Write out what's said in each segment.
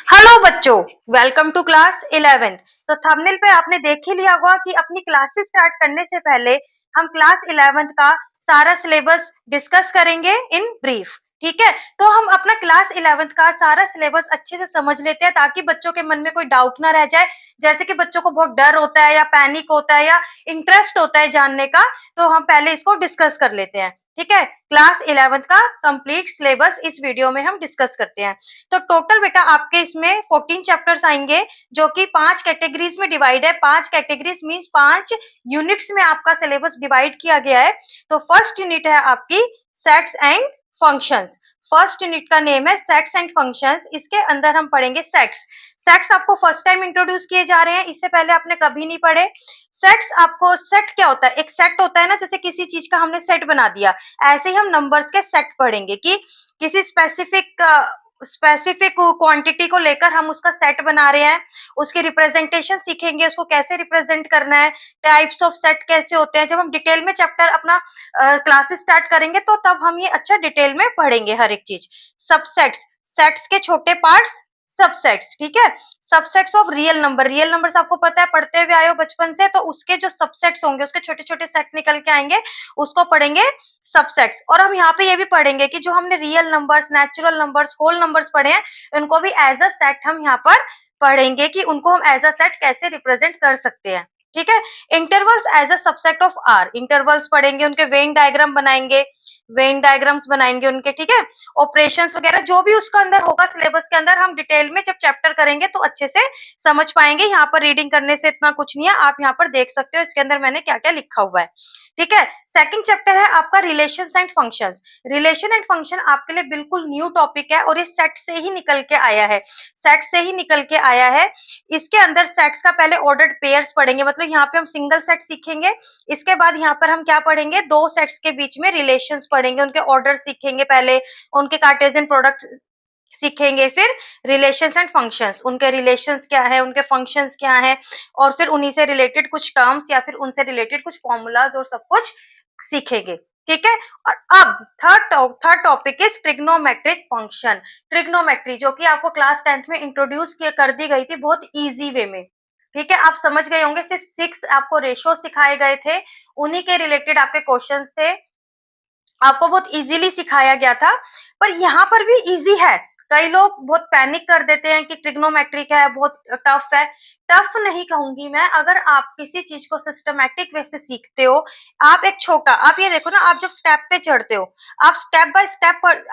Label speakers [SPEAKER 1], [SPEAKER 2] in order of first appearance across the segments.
[SPEAKER 1] Hello बच्चों, welcome to class 11th। तो thumbnail पे आपने देख ही लिया होगा कि अपनी क्लासेस स्टार्ट करने से पहले हम क्लास 11th का सारा सिलेबस डिस्कस करेंगे इन ब्रीफ। ठीक है, तो हम अपना क्लास 11th का सारा सिलेबस अच्छे से समझ लेते हैं ताकि बच्चों के मन में कोई डाउट ना रह जाए। जैसे कि बच्चों को बहुत डर होता है या पैनिक होता है या इंटरेस्ट होता है जानने का, तो हम पहले इसको डिस्कस कर लेते हैं। ठीक है, क्लास 11th का कंप्लीट सिलेबस इस वीडियो में हम डिस्कस करते हैं। तो टोटल बेटा आपके इसमें 14 चैप्टर्स आएंगे जो कि 5 कैटेगरीज में डिवाइड है। 5 कैटेगरीज मींस 5 यूनिट्स में आपका सिलेबस डिवाइड किया गया है। तो फर्स्ट यूनिट है आपकी sets and functions. First unit का नेम है सेट्स एंड फंक्शंस। इसके अंदर हम पढ़ेंगे सेट्स। सेट्स आपको फर्स्ट टाइम इंट्रोड्यूस किए जा रहे हैं, इससे पहले आपने कभी नहीं पढ़े। सेट्स आपको सेट क्या होता है? एक सेट होता है ना, जैसे किसी चीज का हमने सेट बना दिया, ऐसे ही हम नंबर्स के सेट पढ़ेंगे कि किसी स्पेसिफिक क्वांटिटी को लेकर हम उसका सेट बना रहे हैं। उसकी रिप्रेजेंटेशन सीखेंगे, उसको कैसे रिप्रेजेंट करना है, टाइप्स ऑफ सेट कैसे होते हैं। जब हम डिटेल में चैप्टर अपना क्लासेस स्टार्ट करेंगे तो तब हम ये अच्छा डिटेल में पढ़ेंगे हर एक चीज। सबसेट्स, सेट्स के छोटे पार्ट्स सबसेट्स। ठीक है, subsets of real number. Real numbers आपको पता है, पढ़ते हुए आए हो बचपन से, तो उसके जो सबसेट्स होंगे, उसके छोटे छोटे सेट निकल के आएंगे, उसको पढ़ेंगे सबसेट्स। और हम यहाँ पे ये भी पढ़ेंगे कि जो हमने real numbers, natural numbers, whole numbers पढ़े हैं, उनको भी एज अ सेट हम यहाँ पर पढ़ेंगे कि उनको हम एज अ सेट कैसे रिप्रेजेंट कर सकते हैं। ठीक है, intervals as a subset of R. Intervals पढ़ेंगे, उनके वेन डायग्राम बनाएंगे, वेन डायग्राम्स बनाएंगे उनके। ठीक है, ऑपरेशंस वगैरह जो भी उसका अंदर होगा सिलेबस के अंदर, हम डिटेल में जब चैप्टर करेंगे तो अच्छे से समझ पाएंगे। यहाँ पर रीडिंग करने से इतना कुछ नहीं है, आप यहाँ पर देख सकते हो इसके अंदर मैंने क्या क्या लिखा हुआ है। ठीक है, सेकंड चैप्टर है आपका relations and functions. Relation and function आपके लिए बिल्कुल न्यू टॉपिक है और ये सेट से ही निकल के आया है। सेट से ही निकल के आया है। इसके अंदर सेट्स का पहले ऑर्डर्ड पेयर्स पढ़ेंगे, मतलब यहाँ पे हम सिंगल सेट सीखेंगे। इसके बाद यहाँ पर हम क्या पढ़ेंगे? दो सेट्स के बीच में रिलेशंस पढ़ेंगे, उनके ऑर्डर सीखेंगे पहले, उनके कार्टेशियन प्रोडक्ट सीखेंगे, फिर रिलेशंस एंड फंक्शंस, उनके रिलेशंस क्या है, उनके फंक्शंस क्या है, और फिर उन्हीं से रिलेटेड कुछ टर्म्स या फिर उनसे रिलेटेड कुछ फॉर्मूलाज और सब कुछ सीखेंगे। ठीक है, और अब third topic is trigonometric function. Trigonometry जो कि आपको क्लास 10th में इंट्रोड्यूस कर दी गई थी बहुत इजी वे में। ठीक है, आप समझ गए होंगे। सिर्फ 6 आपको रेशो सिखाए गए थे, उन्हीं के रिलेटेड आपके क्वेश्चंस थे, आपको बहुत इजीली सिखाया गया था। पर यहाँ पर भी इजी है। कई लोग बहुत पैनिक कर देते हैं कि ट्रिग्नोमेट्री क्या है, बहुत टफ है। टफ नहीं कहूंगी मैं, अगर आप किसी चीज को सिस्टमैटिक वे से सीखते हो। आप एक छोटा, आप ये देखो ना, आप जब स्टेप पे चढ़ते हो, आप स्टेप बाय स्टेप पर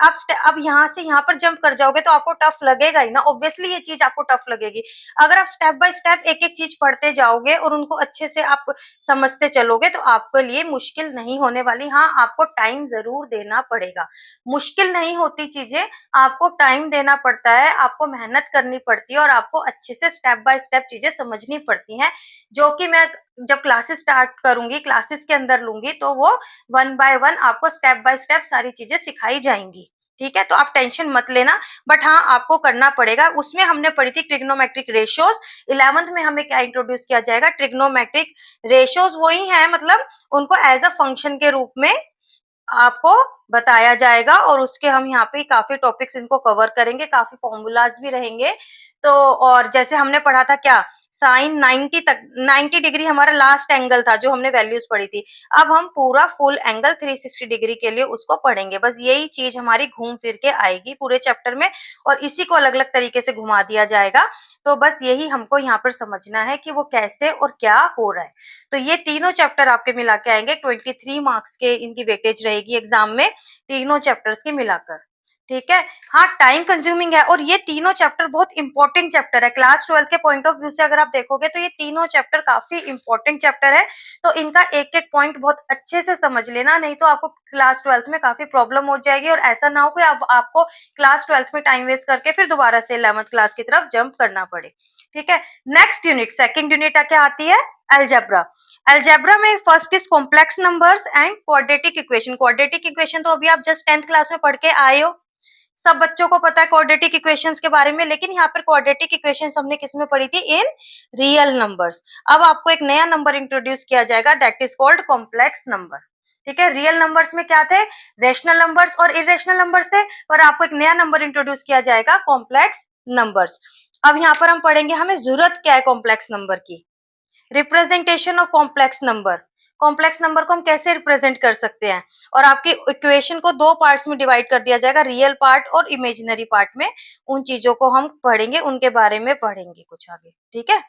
[SPEAKER 1] अब यहाँ से यहाँ पर जंप कर जाओगे तो आपको टफ लगेगा ही ना, ऑब्वियसली ये चीज आपको टफ लगेगी। अगर आप स्टेप बाय स्टेप एक एक चीज पढ़ते जाओगे और उनको अच्छे से आप समझते चलोगे तो आपके लिए मुश्किल नहीं होने वाली। हाँ, आपको टाइम जरूर देना पड़ेगा। मुश्किल नहीं होती चीजें, आपको टाइम देना पड़ता है, आपको मेहनत करनी पड़ती है और आपको अच्छे से स्टेप बाय स्टेप चीजें समझनी पड़ती हैं, जो कि मैं जब क्लासेस स्टार्ट करूंगी, क्लासेस के अंदर लूंगी, तो वो वन बाय वन आपको स्टेप बाय स्टेप सारी चीजें सिखाई जाएंगी। ठीक है, तो आप टेंशन मत लेना, बट हाँ आपको करना पड़ेगा। उसमें हमने पढ़ी थी ट्रिग्नोमेट्रिक रेशियोज। 11th में हमें क्या इंट्रोड्यूस किया जाएगा? ट्रिग्नोमेट्रिक रेशियोज वही है, मतलब उनको एज अ फंक्शन के रूप में आपको बताया जाएगा और उसके हम यहाँ पे काफी टॉपिक्स इनको कवर करेंगे, काफी फॉर्मूलाज भी रहेंगे। तो और जैसे हमने पढ़ा था क्या, साइन 90 तक, 90 डिग्री हमारा लास्ट एंगल था जो हमने वैल्यूज पढ़ी थी। अब हम पूरा फुल एंगल 360 डिग्री के लिए उसको पढ़ेंगे। बस यही चीज हमारी घूम फिर के आएगी पूरे चैप्टर में और इसी को अलग अलग तरीके से घुमा दिया जाएगा। तो बस यही हमको यहाँ पर समझना है कि वो कैसे और क्या हो रहा है। तो ये तीनों चैप्टर आपके मिला के आएंगे। 23 मार्क्स के इनकी वेटेज रहेगी एग्जाम में, तीनों चैप्टर्स की मिलाकर। ठीक है, हाँ टाइम कंज्यूमिंग है और ये तीनों चैप्टर बहुत इंपॉर्टेंट चैप्टर है। क्लास 12 के पॉइंट ऑफ व्यू से अगर आप देखोगे तो ये तीनों चैप्टर काफी इंपॉर्टेंट चैप्टर है। तो इनका एक एक पॉइंट बहुत अच्छे से समझ लेना, नहीं तो आपको क्लास 12 में काफी प्रॉब्लम हो जाएगी और ऐसा ना हो कि आपको क्लास 12 में टाइम वेस्ट करके फिर दोबारा से 11th क्लास की तरफ जंप करना पड़े। ठीक है, नेक्स्ट यूनिट, सेकेंड यूनिट क्या आती है? अलजेब्रा। अलजेब्रा में first is complex numbers and quadratic equation. Quadratic equation तो अभी आप जस्ट 10th क्लास में पढ़ के आए हो, सब बच्चों को पता है क्वाड्रेटिक इक्वेशंस के बारे में। लेकिन यहाँ पर क्वाड्रेटिक इक्वेशंस हमने किस में पढ़ी थी? In real numbers. अब आपको एक नया नंबर इंट्रोड्यूस किया जाएगा, that is called complex number. ठीक है, रियल नंबर्स में क्या थे? रेशनल नंबर्स और इरेशनल नंबर्स थे, पर आपको एक नया नंबर इंट्रोड्यूस किया जाएगा, कॉम्प्लेक्स नंबर्स। अब यहाँ पर हम पढ़ेंगे हमें जरूरत क्या है कॉम्प्लेक्स नंबर की, representation of complex number. Complex number को हम कैसे रिप्रेजेंट कर सकते हैं, और आपकी इक्वेशन को दो पार्ट्स में डिवाइड कर दिया जाएगा, रियल पार्ट और इमेजिनरी पार्ट में। उन चीजों को हम पढ़ेंगे, उनके बारे में पढ़ेंगे कुछ आगे, ठीक है।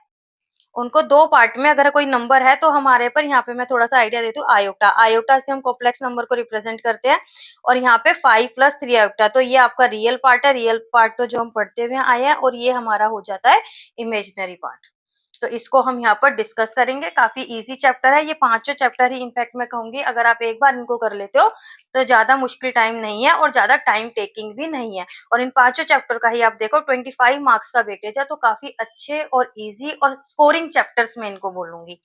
[SPEAKER 1] उनको दो पार्ट में, अगर कोई नंबर है तो हमारे पर यहाँ पे मैं थोड़ा सा आइडिया देती हूँ, आयोटा, आयोटा से हम कॉम्प्लेक्स नंबर को रिप्रेजेंट करते हैं। और यहाँ पे 5 + 3 आयोटा, तो ये आपका रियल पार्ट है, रियल पार्ट तो जो हम पढ़ते हुए आए हैं, और ये हमारा हो जाता है इमेजिनरी पार्ट। तो इसको हम यहाँ पर डिस्कस करेंगे, काफी इजी चैप्टर है ये, पांचों चैप्टर ही इनफैक्ट मैं कहूंगी अगर आप एक बार इनको कर लेते हो तो ज्यादा मुश्किल टाइम नहीं है और ज्यादा टाइम टेकिंग भी नहीं है। और इन पांचों चैप्टर का ही आप देखो 25 मार्क्स का वेटेज है, तो काफी अच्छे और इजी और स्कोरिंग चैप्टर्स में इनको बोलूंगी।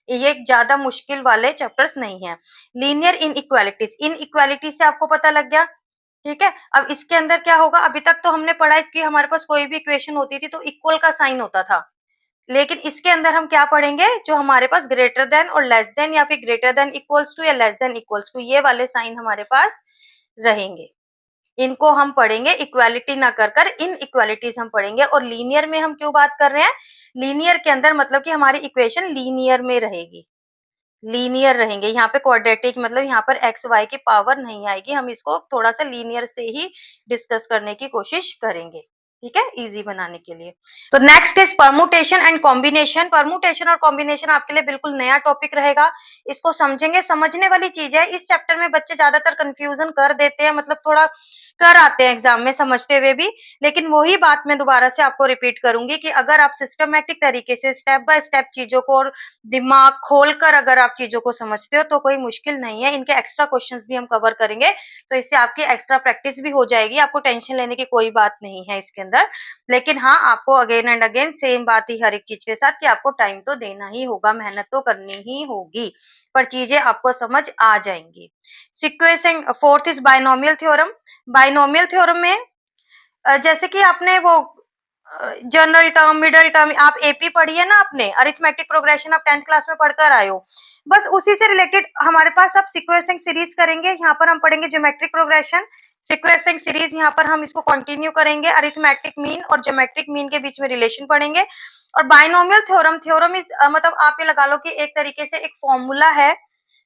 [SPEAKER 1] ये ज्यादा मुश्किल वाले चैप्टर्स नहीं है। लीनियर इनइक्वालिटीज, इनइक्वालिटी से आपको पता लग गया, ठीक है। अब इसके अंदर क्या होगा, अभी तक तो हमने पढ़ा है कि हमारे पास कोई भी इक्वेशन होती थी तो इक्वल का साइन होता था, लेकिन इसके अंदर हम क्या पढ़ेंगे, जो हमारे पास ग्रेटर देन और लेस देन या फिर ग्रेटर देन इक्वल्स टू या लेस देन इक्वल्स टू, ये वाले साइन हमारे पास रहेंगे। इनको हम पढ़ेंगे, इक्वालिटी ना कर कर इन इक्वालिटीज हम पढ़ेंगे। और लीनियर में हम क्यों बात कर रहे हैं, लीनियर के अंदर मतलब कि हमारी इक्वेशन लीनियर में रहेगी, लीनियर रहेंगे। यहाँ पे क्वाड्रेटिक मतलब यहाँ पर एक्स वाई की पावर नहीं आएगी, हम इसको थोड़ा सा लीनियर से ही डिस्कस करने की कोशिश करेंगे, ठीक है, इजी बनाने के लिए। तो next is permutation and combination. Permutation और कॉम्बिनेशन आपके लिए बिल्कुल नया टॉपिक रहेगा, इसको समझेंगे, समझने वाली चीज है। इस चैप्टर में बच्चे ज्यादातर कंफ्यूजन कर देते हैं, मतलब थोड़ा कर आते हैं एग्जाम में समझते हुए भी, लेकिन वही बात मैं दोबारा से आपको रिपीट करूंगी कि अगर आप सिस्टमैटिक तरीके से स्टेप बाय स्टेप चीजों को और दिमाग खोलकर अगर आप चीजों को समझते हो तो कोई मुश्किल नहीं है। इनके एक्स्ट्रा क्वेश्चंस भी हम कवर करेंगे, तो इससे आपकी एक्स्ट्रा प्रैक्टिस भी हो जाएगी, आपको टेंशन लेने की कोई बात नहीं है इसके अंदर। लेकिन हाँ, आपको अगेन एंड अगेन सेम बात ही हर एक चीज के साथ कि आपको टाइम तो देना ही होगा, मेहनत तो करनी ही होगी, पर चीजें आपको समझ आ जाएंगी। Sequencing, fourth is binomial theorem. Binomial theorem में जैसे कि आपने वो जनरल टर्म, मिडल टर्म, आप एपी पढ़ी है ना आपने, अरिथमेटिक प्रोग्रेशन आप 10th क्लास में पढ़कर आए हो, बस उसी से रिलेटेड हमारे पास अब सीक्वेंसिंग सीरीज करेंगे। यहाँ पर हम पढ़ेंगे ज्योमेट्रिक प्रोग्रेशन, सीक्वेंसिंग सीरीज, यहाँ पर हम इसको कंटिन्यू करेंगे। अरिथमेटिक मीन और ज्योमेट्रिक मीन के बीच में रिलेशन पढ़ेंगे। और बाइनोमियल थ्योरम, थ्योरम इज मतलब आप ये लगा लो कि एक तरीके से एक फॉर्मूला है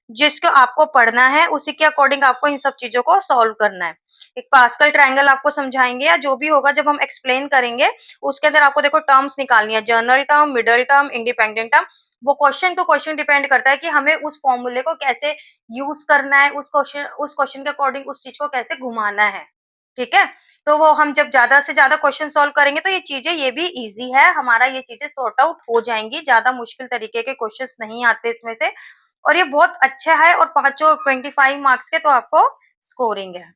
[SPEAKER 1] जिसको आपको पढ़ना है, उसी के अकॉर्डिंग आपको इन सब चीजों को सॉल्व करना है। एक पास्कल ट्रायंगल आपको समझाएंगे या जो भी होगा जब हम एक्सप्लेन करेंगे, उसके अंदर आपको देखो टर्म्स निकालनी है, journal term, middle term, independent term. वो क्वेश्चन टू क्वेश्चन डिपेंड करता है कि हमें उस फॉर्मूले को कैसे यूज करना है, उस क्वेश्चन के अकॉर्डिंग उस चीज को कैसे घुमाना है, ठीक है। तो वो हम जब ज्यादा से ज्यादा क्वेश्चन सॉल्व करेंगे तो ये चीजें, ये भी इजी है, हमारा ये चीजें सॉर्ट आउट हो जाएंगी, ज्यादा मुश्किल तरीके के क्वेश्चंस नहीं आते इसमें से। और ये बहुत अच्छा है, और पांचों 25 मार्क्स के तो आपको स्कोरिंग है,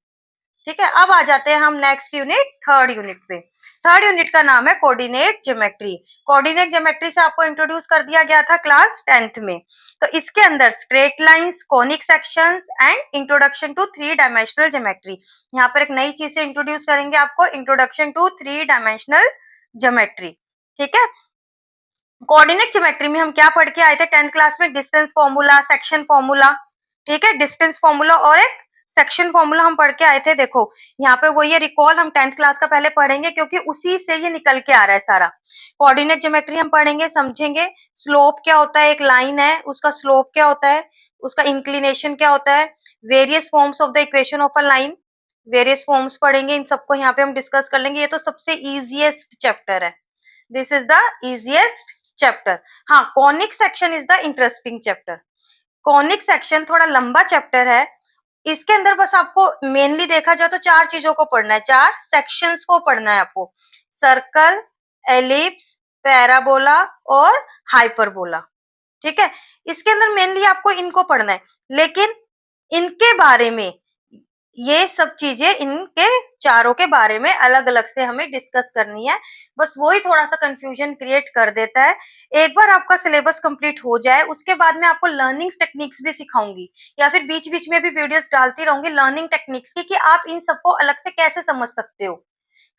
[SPEAKER 1] ठीक है। अब आ जाते हैं हम नेक्स्ट यूनिट, थर्ड यूनिट पे। थर्ड यूनिट का नाम है कोऑर्डिनेट ज्योमेट्री। कोऑर्डिनेट ज्योमेट्री से आपको इंट्रोड्यूस कर दिया गया था क्लास 10th में। तो इसके अंदर straight lines, conic sections and introduction to 3 dimensional geometry, यहाँ पर एक नई चीज से इंट्रोड्यूस करेंगे आपको, इंट्रोडक्शन टू 3 डायमेंशनल ज्योमेट्री, ठीक है। कोऑर्डिनेट ज्योमेट्री में हम क्या पढ़ के आए थे 10th क्लास में, डिस्टेंस फॉर्मूला, सेक्शन फॉर्मूला, ठीक है, डिस्टेंस फॉर्मूला और एक सेक्शन फॉर्मूला हम पढ़ के आए थे। देखो यहाँ पे वो ये रिकॉल हम 10th क्लास का पहले पढ़ेंगे क्योंकि उसी से ये निकल के आ रहा है सारा। कोऑर्डिनेट ज्योमेट्री हम पढ़ेंगे, समझेंगे स्लोप क्या होता है, एक लाइन है उसका स्लोप क्या होता है, उसका इंक्लिनेशन क्या होता है, various forms of the equation of a line, various forms पढ़ेंगे, इन सबको यहाँ पे हम डिस्कस कर लेंगे। ये तो सबसे इजिएस्ट चैप्टर है, this is the easiest chapter. हाँ, conic section is the interesting chapter. Conic section थोड़ा लंबा चैप्टर है, इसके अंदर बस आपको मेनली देखा जाए तो चार चीजों को पढ़ना है, चार सेक्शंस को पढ़ना है आपको, सर्कल, एलिप्स, पैराबोला और हाइपरबोला, ठीक है। इसके अंदर मेनली आपको इनको पढ़ना है, लेकिन इनके बारे में, ये सब चीजें इनके चारों के बारे में अलग अलग से हमें डिस्कस करनी है, बस वही थोड़ा सा कंफ्यूजन क्रिएट कर देता है। एक बार आपका सिलेबस कंप्लीट हो जाए उसके बाद मैं आपको लर्निंग टेक्निक्स भी सिखाऊंगी, या फिर बीच बीच में भी वीडियोस डालती रहूंगी लर्निंग टेक्निक्स की, कि आप इन सबको अलग से कैसे समझ सकते हो।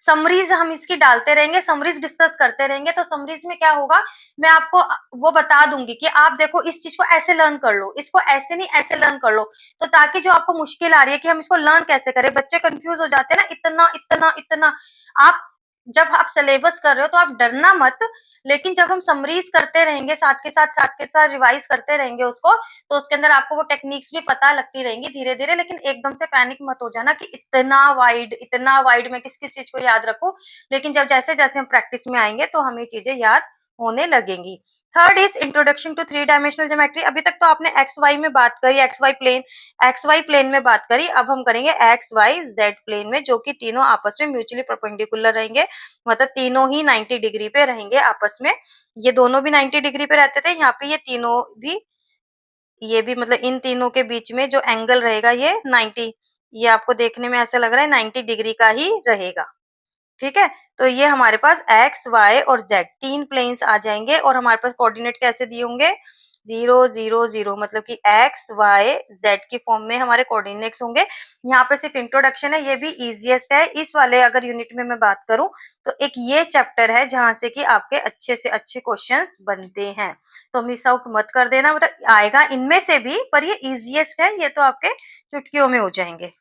[SPEAKER 1] समरीज हम इसकी डालते रहेंगे, समरीज डिस्कस करते रहेंगे, तो समरीज में क्या होगा, मैं आपको वो बता दूंगी कि आप देखो इस चीज को ऐसे लर्न कर लो, इसको ऐसे नहीं ऐसे लर्न कर लो, तो ताकि जो आपको मुश्किल आ रही है कि हम इसको लर्न कैसे करें, बच्चे कंफ्यूज हो जाते हैं ना, इतना इतना इतना, आप जब आप सिलेबस कर रहे हो तो आप डरना मत, लेकिन जब हम समरीज करते रहेंगे साथ के साथ रिवाइज करते रहेंगे उसको, तो उसके अंदर आपको वो टेक्निक्स भी पता लगती रहेंगी धीरे-धीरे। लेकिन एकदम से पैनिक मत हो जाना कि इतना वाइड मैं किस-किस चीज़ को याद रखूँ। लेकिन जब जैसे-जैसे हम प्रैक्टिस में आएँगे तो हमें चीज़ें याद होने लगेंगी। Third is introduction to three dimensional geometry. अभी तक तो आपने एक्स-वाई में बात करी, एक्स-वाई प्लेन में बात करी। अब हम करेंगे एक्स-वाई-ज़ेड प्लेन में, जो कि तीनों आपस में म्यूचुअली परपेंडिकुलर रहेंगे। मतलब तीनों ही 90 डिग्री पे रहेंगे आपस में। ये दोनों भी 90 डिग्री पे रहते थे, यहाँ पे ये भी मतलब इन तीनों के बीच में जो एंगल रहेगा ये 90, ये आपको देखने में ऐसा लग रहा है 90 डिग्री का ही रहेगा। ठीक है? तो ये हमारे पास एक्स, वाई और ज़ेड 3 प्लेन्स आ जाएँगे और हमारे पास कोऑर्डिनेट कैसे दिए होंगे? 0, 0, 0 मतलब कि एक्स, वाई, ज़ेड की फॉर्म में हमारे कोऑर्डिनेट्स होंगे। यहाँ पे सिर्फ इंट्रोडक्शन है, ये भी ईज़ीएस्ट है। इस वाले अगर यूनिट में मैं बात करूँ, तो एक ये चैप्टर है जहाँ से कि आपके अच्छे से अच्छे क्वेश्चन्स बनते हैं। तो मिस आउट मत कर देना, मतलब आएगा इनमें से भी, पर ये ईज़ीएस्ट है, ये तो आपके चुटकियों में हो जाएँगे।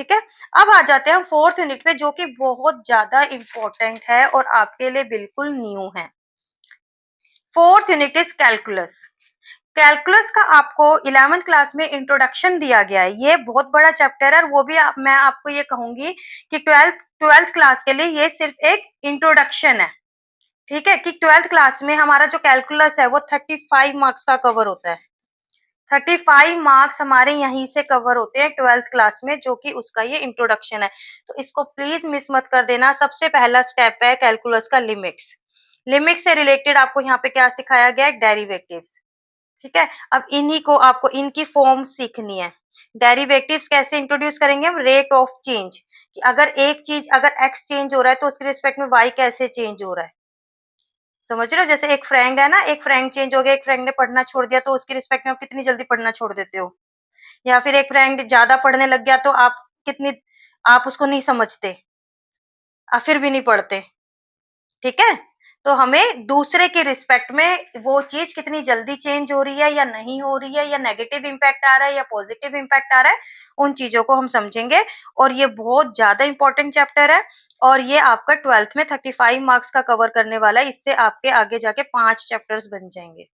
[SPEAKER 1] ठीक है? अब आ जाते हैं हम 4th यूनिट पे, जो कि बहुत ज़्यादा इम्पोर्टेंट है और आपके लिए बिल्कुल न्यू है। 4th unit is calculus. Calculus का आपको 11th क्लास में इंट्रोडक्शन दिया गया है। ये बहुत बड़ा चैप्टर है और वो भी मैं आपको ये कहूँगी कि 12th क्लास के लिए ये सिर्फ एक इंट्रोडक्शन है। ठीक है? कि 12th क्लास में हमारा जो कैलकुलस है वो 35 मार्क्स का कवर होता है। 35 मार्क्स हमारे यहीं से कवर होते हैं 12th क्लास में, जो कि उसका ये इंट्रोडक्शन है। तो इसको प्लीज मिस मत कर देना। सबसे पहला स्टेप है कैलकुलस का लिमिट्स। लिमिट से रिलेटेड आपको यहाँ पे क्या सिखाया गया है? डेरिवेटिव्स। ठीक है? अब इन्हीं को आपको इनकी फॉर्म सीखनी है। डेरिवेटिव्स कैसे इंट्रोड्यूस करेंगे हम? रेट ऑफ चेंज, कि अगर एक चीज अगर एक्स चेंज हो रहा है तो उसके रिस्पेक्ट में वाई कैसे चेंज हो रहा है। समझ रहे हो? जैसे एक फ्रेंड है ना, एक फ्रेंड चेंज हो गया, एक फ्रेंड ने पढ़ना छोड़ दिया, तो उसके रिस्पेक्ट में आप कितनी जल्दी पढ़ना छोड़ देते हो। या फिर एक फ्रेंड ज़्यादा पढ़ने लग गया तो कितनी आप उसको नहीं समझते, फिर भी नहीं पढ़ते, ठीक है? तो हमें दूसरे के रिस्पेक्ट में वो चीज़ कितनी जल्दी चेंज हो रही है या नहीं हो रही है, या नेगेटिव इम्पैक्ट आ रहा है या पॉजिटिव इम्पैक्ट आ रहा है, उन चीज़ों को हम समझेंगे। और ये बहुत ज़्यादा इम्पोर्टेंट चैप्टर है और ये आपका 12th में 35 मार्क्स का कवर करने वाला है। इससे आपके आगे जाके 5 चैप्टर्स बन जाएँगे।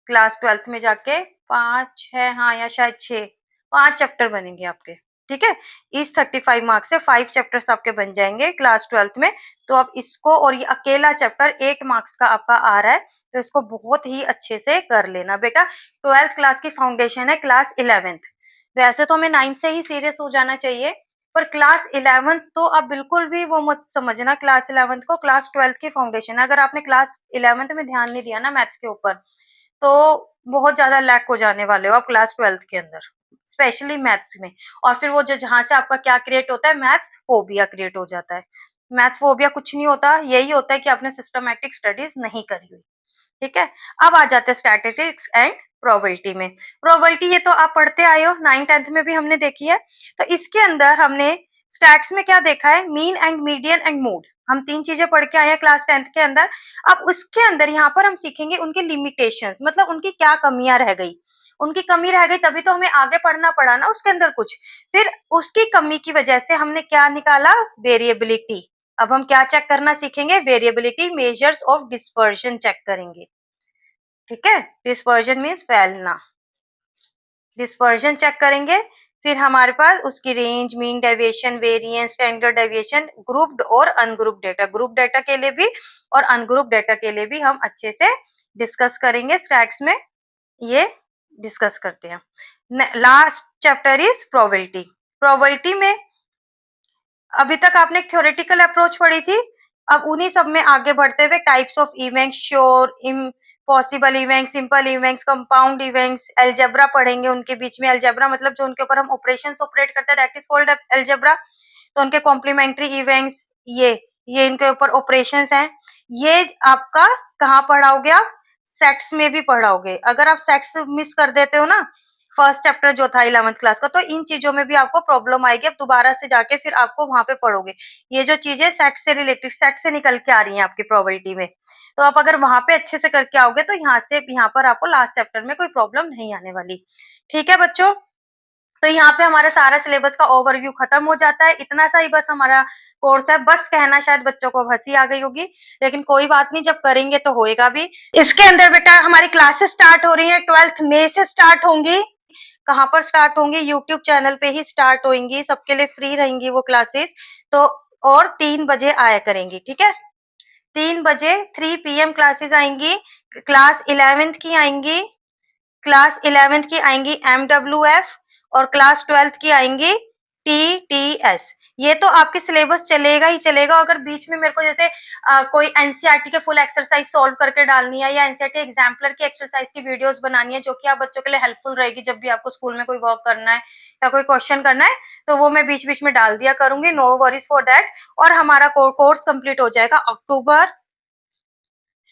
[SPEAKER 1] क्लास 12th में जाके 5, 6 हाँ, या शायद 6 5 चैप्टर बनेंगे आपके, ठीक है? इस 35 मार्क्स से 5 चैप्टर्स आपके बन जाएँगे क्लास 12th में। तो आप इसको, और ये अकेला चैप्टर 8 मार्क्स का आपका आ रहा है, तो इसको बहुत ही अच्छे से कर लेना बेटा। 12th क्लास की फाउंडेशन है क्लास 11th। वैसे तो हमें 9th से ही सीरियस हो जाना चाहिए, पर क्लास 11th तो आप बिल्कुल भी वो मत समझना, क्लास 11th को क्लास 12th की फाउंडेशन है। अगर आपने क्लास 11th में ध्यान नहीं दिया ना मैथ्स के ऊपर, तो बहुत ज़्यादा लैक हो जाने वाले हो आप क्लास 12th के अंदर, स्पेशली मैथ्स में। और फिर वो जो जहाँ से आपका क्या क्रिएट होता है? मैथ्स फोबिया क्रिएट हो जाता है। मैथ्स फोबिया कुछ नहीं होता, यही होता है कि आपने सिस्टमैटिक स्टडीज नहीं करी हुई। ठीक है? अब आ जाते हैं स्टैटिस्टिक्स एंड प्रोबेबिलिटी में। प्रोबेबिलिटी ये तो आप पढ़ते आए हो, 9th-10th में भी हमने देखी है। तो इसके अंदर हमने स्टैट्स में क्या देखा है? Mean and median and mode. हम 3 चीजें पढ़ के आए हैं क्लास 10th के अंदर। अब उसके अंदर यहाँ पर हम सीखेंगे उनकी लिमिटेशंस, मतलब उनकी क्या कमियां रह गई। उनकी कमी रह गई तभी तो हमें आगे पढ़ना पड़ा ना उसके अंदर कुछ। फिर उसकी कमी की वजह से हमने क्या निकाला? वेरिएबिलिटी। अब हम क्या चेक करना सीखेंगे? Variability, measures of dispersion check करेंगे। ठीक है? डिस्पर्जन मीन्स फैलना। डिस्पर्जन चेक करेंगे। फिर हमारे पास उसकी range, mean deviation, variance, standard deviation, grouped और अनग्रुप्ड डेटा। ग्रुप डेटा के लिए भी और अनग्रुप्ड डेटा के लिए भी हम अच्छे से डिस्कस करेंगे स्टैट्स में। ये डिस्कस करते हैं। Last chapter is probability. Probability में अभी तक आपने थ्योरेटिकल अप्रोच पढ़ी थी। अब उन्हीं सब में आगे बढ़ते हुए types of events, sure, impossible events, simple events, compound events, algebra पढ़ेंगे। उनके बीच में अलजेब्रा मतलब जो उनके ऊपर हम ऑपरेशंस ऑपरेट करते हैं, दैट इज कॉल्ड अलजेब्रा। तो उनके कॉम्प्लीमेंट्री इवेंट्स, ये इनके ऊपर ऑपरेशंस हैं। ये आपका कहाँ पढ़ाओगे आप? सेट्स में भी पढ़ाओगे। अगर आप सेट्स मिस कर देते हो ना, फर्स्ट चैप्टर जो था 11th क्लास का, तो इन चीजों में भी आपको प्रॉब्लम आएगी। अब दोबारा से जाके फिर आपको वहां पे पढ़ोगे। ये जो चीजें सेट से रिलेटेड, सेट से निकल के आ रही हैं आपकी प्रोबेबिलिटी में, तो आप अगर वहां पे अच्छे से करके आओगे तो यहाँ से यहाँ पर आपको लास्ट चैप्टर में कोई प्रॉब्लम नहीं आने वाली। ठीक है बच्चों? तो यहाँ पे हमारा सारा सिलेबस का ओवरव्यू खत्म हो जाता है। इतना सा ही बस हमारा कोर्स है। बस कहना शायद बच्चों को अब हँसी आ गई होगी, लेकिन कोई बात नहीं, जब करेंगे तो होएगा भी। इसके अंदर बेटा हमारी क्लासेस स्टार्ट हो रही हैं, 12th मई से स्टार्ट होंगी। कहाँ पर स्टार्ट होंगी? यूट्यूब चैनल पे ही स्टार्ट होंगी, सबके लिए फ्री रहेंगी वो क्लासेस। तो और 3 बजे आया करेंगी, ठीक है? 3 बजे 3 PM क्लासेस आएंगी। क्लास 11th की आएंगी, क्लास 11th की आएंगी MWF, और क्लास 12th की आएंगी TTS। ये तो आपके सिलेबस चलेगा ही चलेगा। अगर बीच में मेरे को जैसे कोई एनसीईआरटी के फुल एक्सरसाइज सॉल्व करके डालनी है, या एनसीईआरटी एग्जाम्पलर की एक्सरसाइज की वीडियोस बनानी है, जो कि आप बच्चों के लिए हेल्पफुल रहेगी जब भी आपको स्कूल में कोई वर्क करना है या कोई क्वेश्चन करना है, तो वो मैं बीच बीच में डाल दिया करूंगी। No worries for that. और हमारा कोर्स कंप्लीट हो जाएगा अक्टूबर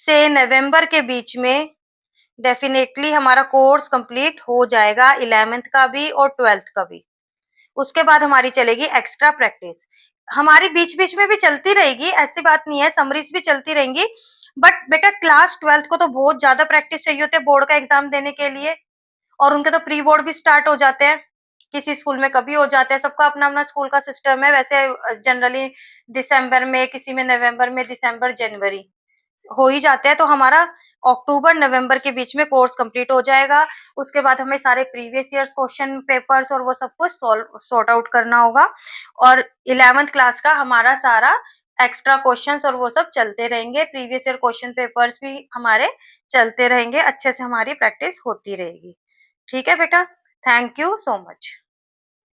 [SPEAKER 1] से नवंबर के बीच में। डेफिनेटली हमारा कोर्स कंप्लीट हो जाएगा, 11th का भी और 12th का भी। उसके बाद हमारी चलेगी एक्स्ट्रा प्रैक्टिस। हमारी बीच बीच में भी चलती रहेगी, ऐसी बात नहीं है, समरीज भी चलती रहेंगी। बट बेटा क्लास 12th को तो बहुत ज्यादा प्रैक्टिस चाहिए होती है बोर्ड का एग्जाम देने के लिए, और उनके तो प्री बोर्ड भी स्टार्ट हो जाते हैं। किसी स्कूल में कभी हो जाते हैं, सबका अपना अपना स्कूल का सिस्टम है। वैसे जनरली दिसंबर में, किसी में नवंबर में, दिसंबर जनवरी हो ही जाते हैं। तो हमारा अक्टूबर नवंबर के बीच में कोर्स कंप्लीट हो जाएगा। उसके बाद हमें सारे प्रीवियस ईयर्स क्वेश्चन पेपर्स और वो सब कुछ सॉर्ट आउट करना होगा। और 11th क्लास का हमारा सारा एक्स्ट्रा क्वेश्चंस और वो सब चलते रहेंगे। प्रीवियस ईयर क्वेश्चन पेपर्स भी हमारे चलते रहेंगे। अच्छे से हमारी प्रैक्टिस होती रहेगी। ठीक है बेटा? Thank you so much.